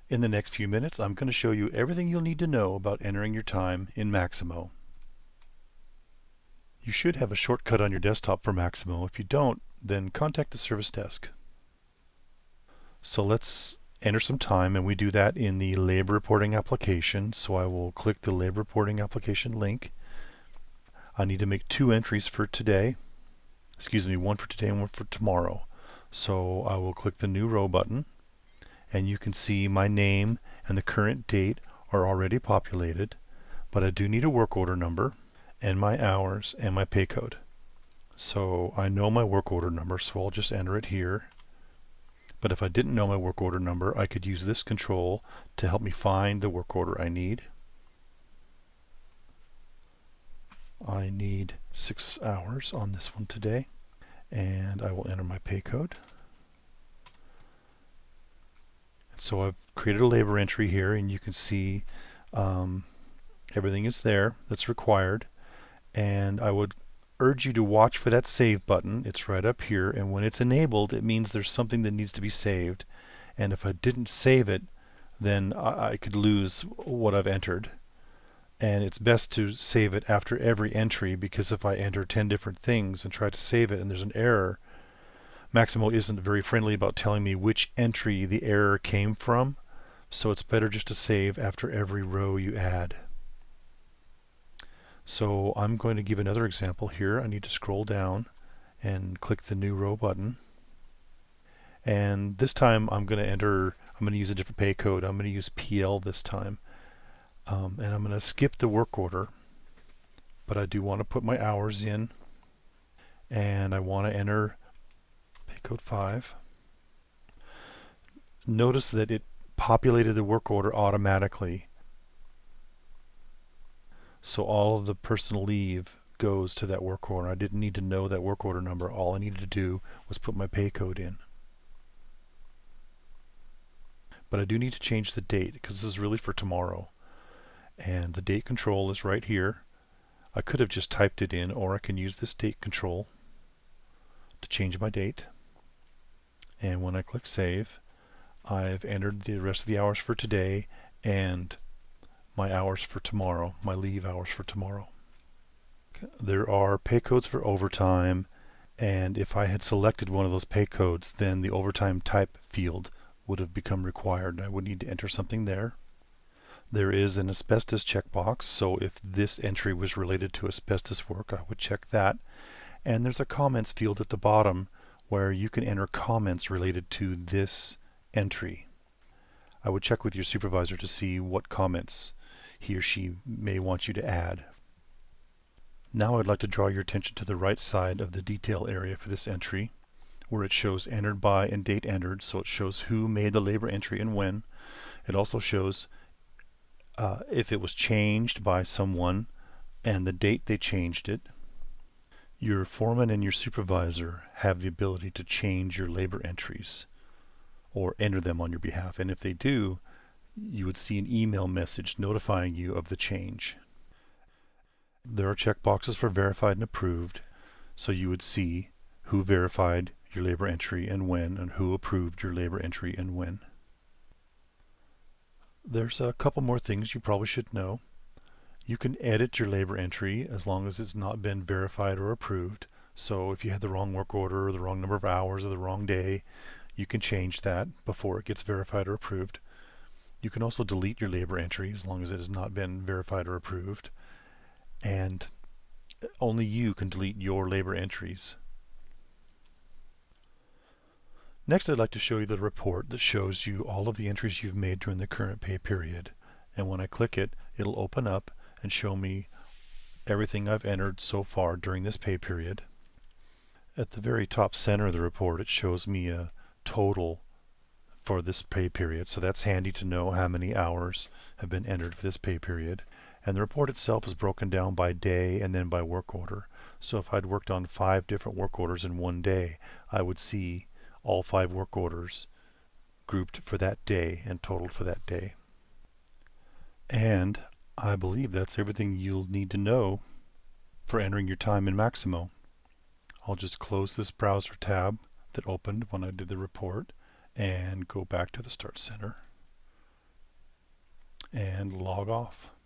In the next few minutes, I'm going to show you everything you'll need to know about entering your time in Maximo. You should have a shortcut on your desktop for Maximo. If you don't, then contact the service desk. So let's enter some time, and we do that in the labor reporting application. So I will click the labor reporting application link. I need to make 2 entries for today. Excuse me, 1 for today and 1 for tomorrow. So I will click the new row button, and you can see my name and the current date are already populated, but I do need a work order number and my hours and my pay code. So I know my work order number, so I'll just enter it here. But if I didn't know my work order number, I could use this control to help me find the work order I need. I need 6 hours on this one today, and I will enter my pay code. So I've created a labor entry here, and you can see everything is there that's required. And I would urge you to watch for that save button. It's right up here, and when it's enabled, it means there's something that needs to be saved. And if I didn't save it, then I could lose what I've entered. And it's best to save it after every entry, because if I enter 10 different things and try to save it and there's an error, Maximo isn't very friendly about telling me which entry the error came from, so it's better just to save after every row you add. So I'm going to give another example here. I need to scroll down and click the new row button. And this time I'm going to use a different pay code. I'm going to use PL this time. And I'm going to skip the work order, but I do want to put my hours in, and I want to enter pay code 5. Notice that it populated the work order automatically. So all of the personal leave goes to that work order. I didn't need to know that work order number. All I needed to do was put my pay code in. But I do need to change the date, because this is really for tomorrow. And the date control is right here. I could have just typed it in, or I can use this date control to change my date. And when I click save, I've entered the rest of the hours for today and my hours for tomorrow, my leave hours for tomorrow. There are pay codes for overtime, and if I had selected one of those pay codes, then the overtime type field would have become required, and I would need to enter something there. There is an asbestos checkbox, so if this entry was related to asbestos work, I would check that. And there's a comments field at the bottom where you can enter comments related to this entry. I would check with your supervisor to see what comments he or she may want you to add. Now I'd like to draw your attention to the right side of the detail area for this entry, where it shows entered by and date entered, so it shows who made the labor entry and when. It also shows if it was changed by someone and the date they changed it. Your foreman and your supervisor have the ability to change your labor entries or enter them on your behalf, and if they do, you would see an email message notifying you of the change. There are checkboxes for verified and approved, so you would see who verified your labor entry and when, and who approved your labor entry and when. There's a couple more things you probably should know. You can edit your labor entry as long as it's not been verified or approved. So if you had the wrong work order or the wrong number of hours or the wrong day, you can change that before it gets verified or approved. You can also delete your labor entry as long as it has not been verified or approved. And only you can delete your labor entries. Next, I'd like to show you the report that shows you all of the entries you've made during the current pay period. And when I click it, it'll open up and show me everything I've entered so far during this pay period. At the very top center of the report, it shows me a total for this pay period. So that's handy to know how many hours have been entered for this pay period. And the report itself is broken down by day and then by work order. So if I'd worked on 5 different work orders in one day, I would see all 5 work orders grouped for that day and totaled for that day. And I believe that's everything you'll need to know for entering your time in Maximo. I'll just close this browser tab that opened when I did the report and go back to the Start Center. and log off.